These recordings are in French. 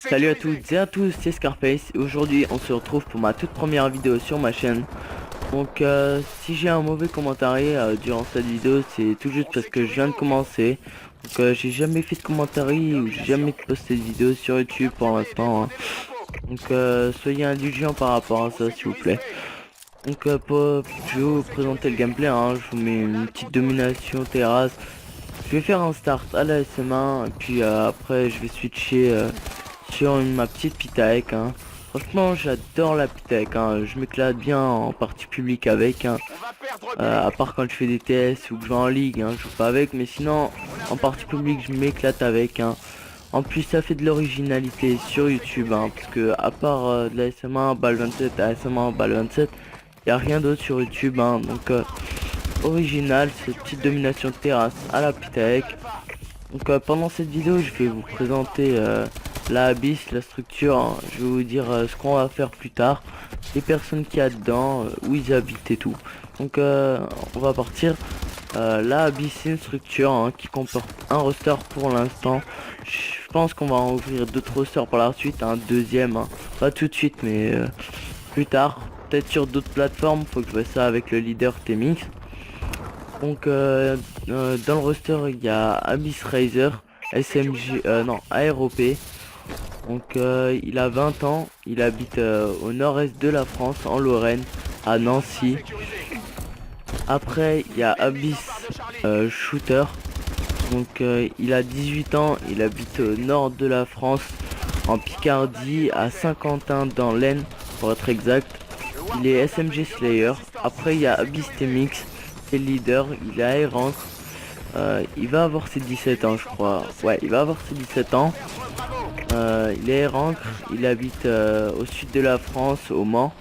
Salut à toutes et à tous, c'est Scarface et aujourd'hui on se retrouve pour ma toute première vidéo sur ma chaîne. Donc si j'ai un mauvais commentaire durant cette vidéo, c'est tout juste parce que je viens de commencer. Donc j'ai jamais fait de commentaire ou j'ai jamais posté de vidéo sur YouTube pour l'instant, hein. Donc soyez indulgents par rapport à ça s'il vous plaît. Donc je vais vous présenter le gameplay, hein. Je vous mets une petite domination terrasse. Je vais faire un start à la SM1 et puis après je vais switcher sur ma petite Pitaek, hein. Franchement j'adore la Pitaek, hein. Je m'éclate bien en partie publique avec, hein. À part quand je fais des TS ou que je vais en ligue, hein, je joue pas avec, mais sinon en partie publique je m'éclate avec, hein. En plus ça fait de l'originalité sur YouTube, hein, parce que à part de la SM1 balle 27 à SM1 balle 27, y a rien d'autre sur YouTube, hein. Donc original, cette petite domination de terrasse à la Pitaek. Donc pendant cette vidéo je vais vous présenter la Abyss, la structure, hein. Je vais vous dire ce qu'on va faire plus tard, les personnes qu'il y a dedans, où ils habitent et tout. Donc on va partir. La Abyss c'est une structure, hein, qui comporte un roster pour l'instant. Je pense qu'on va en ouvrir d'autres rosters par la suite, un deuxième, hein. Pas tout de suite mais plus tard, peut-être sur d'autres plateformes. Faut que je vois ça avec le leader TMX. Donc dans le roster il y a Abyss Razer, SMG, non AROP. Donc il a 20 ans, il habite au nord-est de la France, en Lorraine, à Nancy. Après il y a Abyss Shooter. Donc il a 18 ans, il habite au nord de la France, en Picardie, à Saint-Quentin dans l'Aisne pour être exact. Il est SMG Slayer. Après il y a Abyss TMX, c'est le leader, il est à rank. Il va avoir ses 17 ans je crois. Ouais, il va avoir ses 17 ans. Il est rank, il habite au sud de la France, au Mans.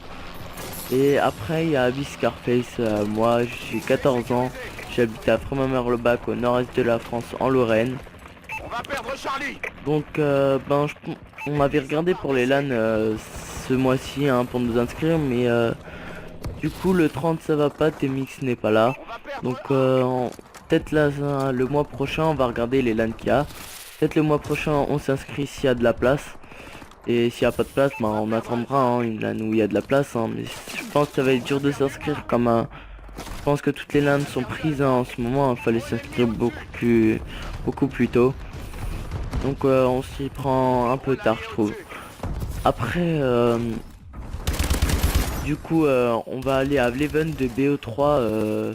Et après il y a Abyss Scarface, moi j'ai 14 ans, j'habite à Frémaux-Merlebac au nord-est de la France, en Lorraine. Donc on avait regardé pour les LAN ce mois-ci, hein, pour nous inscrire, mais du coup le 30 ça va pas, TMX n'est pas là. Donc peut-être là le mois prochain on va regarder les LAN qu'il y a. Peut-être le mois prochain on s'inscrit s'il y a de la place. Et s'il n'y a pas de place, bah, on attendra, hein, une LAN où il y a de la place, hein. Mais je pense que ça va être dur de s'inscrire comme un... Je pense que toutes les LAN sont prises, hein, en ce moment. Il fallait s'inscrire beaucoup plus tôt. Donc on s'y prend un peu tard je trouve. Après du coup on va aller à l'event de BO3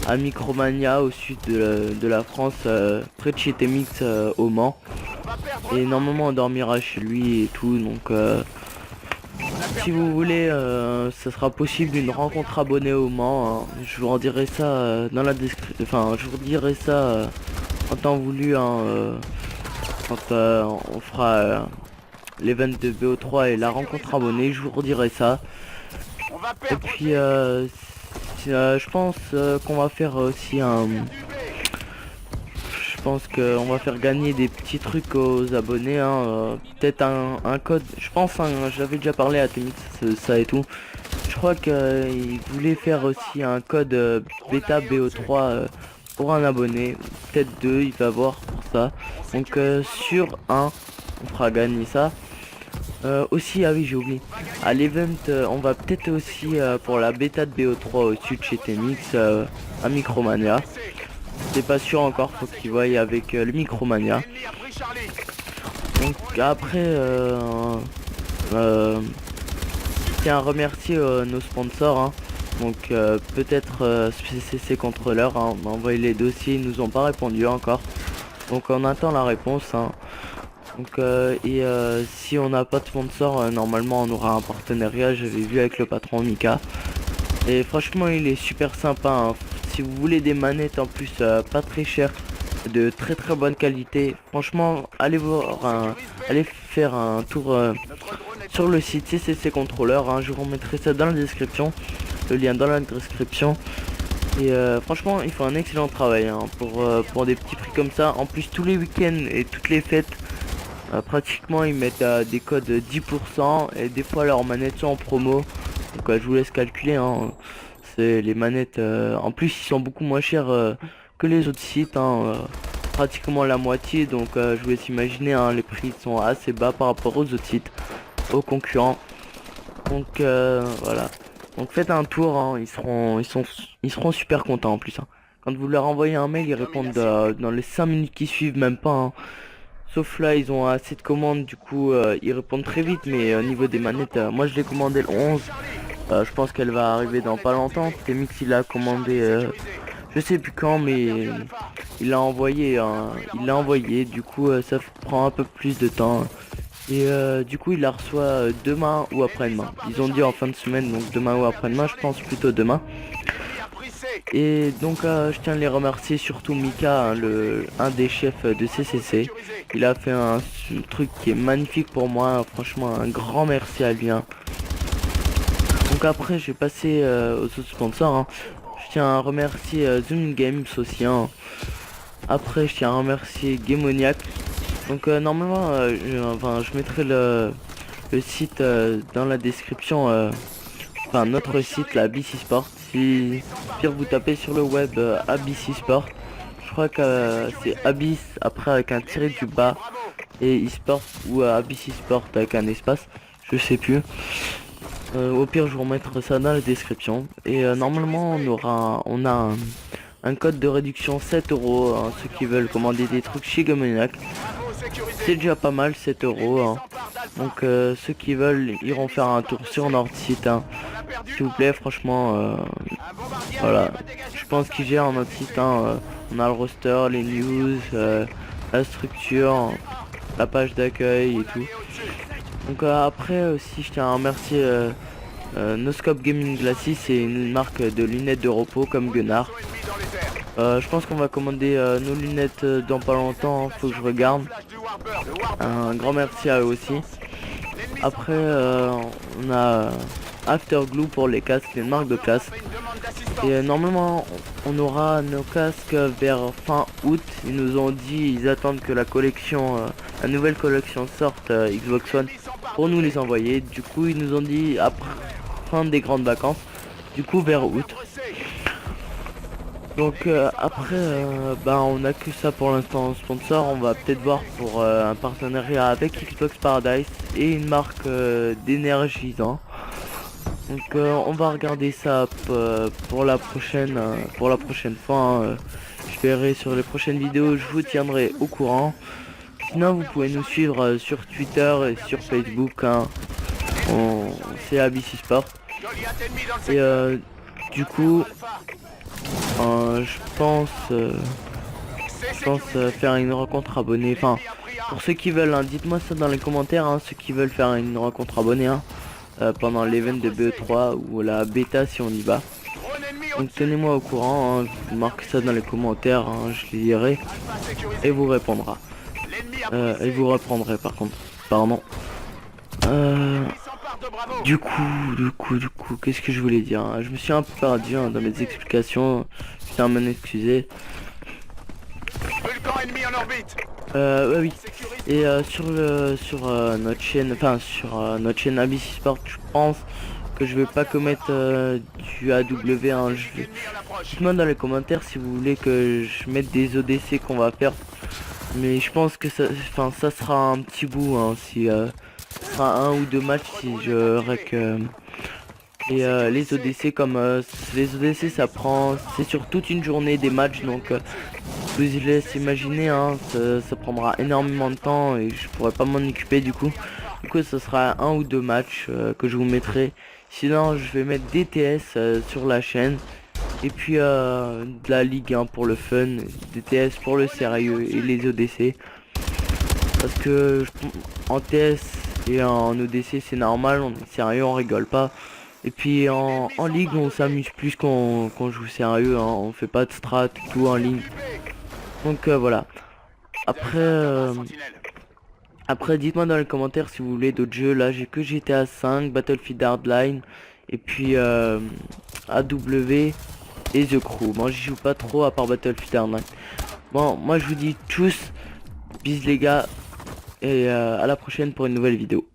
à Micromania au sud de la France, près de chez TMX, au Mans. Et normalement on dormira chez lui et tout, donc si vous voulez ça sera possible une rencontre abonnée au Mans, hein. Je vous en dirai ça dans la description, enfin je vous dirai ça en temps voulu, hein, quand on fera l'event de BO3 et la rencontre abonnée, je vous redirai ça. Et puis je pense qu'on va faire aussi un... Je pense qu'on va faire gagner des petits trucs aux abonnés, hein, peut-être un code. Je pense, hein, j'avais déjà parlé à Temix ça et tout. Je crois qu'il voulait faire aussi un code bêta BO3 pour un abonné. Peut-être deux, il va voir pour ça. Donc sur un, on fera gagner ça. Aussi, ah oui j'ai oublié, à l'event on va peut-être aussi pour la bêta de BO3 au-dessus de chez TMX à Micromania. C'est pas sûr encore, faut qu'il voie avec le Micromania. Donc après je tiens à remercier nos sponsors, hein. Donc peut-être CCC Contrôleur, hein, on a envoyé les dossiers, ils nous ont pas répondu encore. Donc on attend la réponse, hein. Donc si on n'a pas de sponsor, normalement on aura un partenariat, j'avais vu avec le patron Mika. Et franchement il est super sympa, hein. Si vous voulez des manettes en plus pas très chères, de très bonne qualité, franchement allez voir allez faire un tour sur le site CCC Contrôleur, hein. Je vous remettrai ça dans la description, le lien dans la description. Et franchement ils font un excellent travail, hein, pour des petits prix comme ça. En plus tous les week-ends et toutes les fêtes, pratiquement ils mettent des codes 10% et des fois leurs manettes sont en promo. Donc je vous laisse calculer, hein. C'est les manettes en plus ils sont beaucoup moins chers que les autres sites, hein. pratiquement la moitié, donc je vous laisse imaginer, hein, les prix sont assez bas par rapport aux autres sites, aux concurrents. Donc voilà. Donc faites un tour, hein, ils seront super contents en plus, hein. Quand vous leur envoyez un mail, ils répondent dans les 5 minutes qui suivent, même pas, hein. Sauf là, ils ont assez de commandes, du coup, ils répondent très vite. Mais au niveau des manettes, moi je l'ai commandé le 11. Je pense qu'elle va arriver dans pas longtemps. Temix il l'a commandé, je sais plus quand, mais il l'a envoyé, hein. Il l'a envoyé. Du coup, ça prend un peu plus de temps. Et du coup, il la reçoit demain ou après-demain. Ils ont dit en fin de semaine, donc demain ou après-demain. Je pense plutôt demain. Et donc je tiens à les remercier, surtout Mika, hein, un des chefs de CCC. Il a fait un truc qui est magnifique pour moi, franchement un grand merci à lui, hein. Donc après je vais passer aux autres sponsors, hein. Je tiens à remercier Zoom Games aussi, hein. Après je tiens à remercier Gamoniac. Donc normalement je mettrai le site dans la description, enfin notre site, la BC Sport. Si pire vous tapez sur le web ABC Sport, je crois que c'est Abyss après avec un tiré du bas et eSport ou ABC Sport avec un espace, je sais plus. Au pire je vous remettrai ça dans la description. Et normalement on a un code de réduction 7 euros, hein, ceux qui veulent commander des trucs chez Gamoniac. C'est déjà pas mal, 7 euros, hein. Donc ceux qui veulent iront faire un tour sur notre site, hein. S'il vous plaît, franchement, voilà. Je pense qu'ils gèrent notre site, hein. On a le roster, les news, la structure, la page d'accueil et tout. Donc après aussi, je tiens à remercier Noscope Gaming Glasses, c'est une marque de lunettes de repos comme Gunnar. Je pense qu'on va commander nos lunettes dans pas longtemps, hein. Faut que je regarde. Un grand merci à eux aussi. Après on a Afterglue pour les casques, une marque de casques. Et normalement on aura nos casques vers fin août. Ils nous ont dit, ils attendent que la collection, la nouvelle collection sorte Xbox One pour nous les envoyer. Du coup ils nous ont dit après fin des grandes vacances, du coup vers août. Donc après on a que ça pour l'instant en sponsor. On va peut-être voir pour un partenariat avec Xbox Paradise et une marque d'énergisant. Donc on va regarder ça pour la prochaine fois, hein. Je verrai sur les prochaines vidéos, je vous tiendrai au courant. Sinon vous pouvez nous suivre sur Twitter et sur Facebook, hein. C'est ABC Sport. Et du coup je pense faire une rencontre abonnée. Enfin, pour ceux qui veulent, hein, dites-moi ça dans les commentaires, hein, ceux qui veulent faire une rencontre abonnée, hein, pendant l'event de BE3 ou la bêta si on y va. Donc tenez-moi au courant, hein, je marque ça dans les commentaires, hein, je les lirai et vous répondra. Et vous reprendrez par contre. Pardon. Du coup, qu'est-ce que je voulais dire, hein. Je me suis un peu perdu, hein, dans mes explications. Je tiens à m'en excuser. Ouais, oui. Et sur notre chaîne, enfin sur notre chaîne ABC Sport, je pense que je vais pas commettre du AW, hein. Dites-moi dans les commentaires si vous voulez que je mette des ODC qu'on va faire. Mais je pense que ça sera un petit bout, hein, si ce sera un ou deux matchs si je rec et les ODC comme les ODC c'est sur toute une journée des matchs, donc je vous laisse imaginer, hein, ça prendra énormément de temps et je pourrais pas m'en occuper du coup. Ça sera un ou deux matchs que je vous mettrai. Sinon je vais mettre des TS sur la chaîne. Et puis de la Ligue 1 pour le fun, des TS pour le sérieux et les ODC. Parce que en TS et en ODC c'est normal, on est sérieux, on rigole pas. Et puis en Ligue on s'amuse plus qu'on joue sérieux, hein. On fait pas de strat tout en ligne. Donc voilà. Après dites-moi dans les commentaires si vous voulez d'autres jeux. Là j'ai que GTA 5, Battlefield Hardline et puis AW et The Crew. Moi j'y joue pas trop à part Battlefield Hardline. Bon, moi je vous dis tous, bis les gars, et à la prochaine pour une nouvelle vidéo.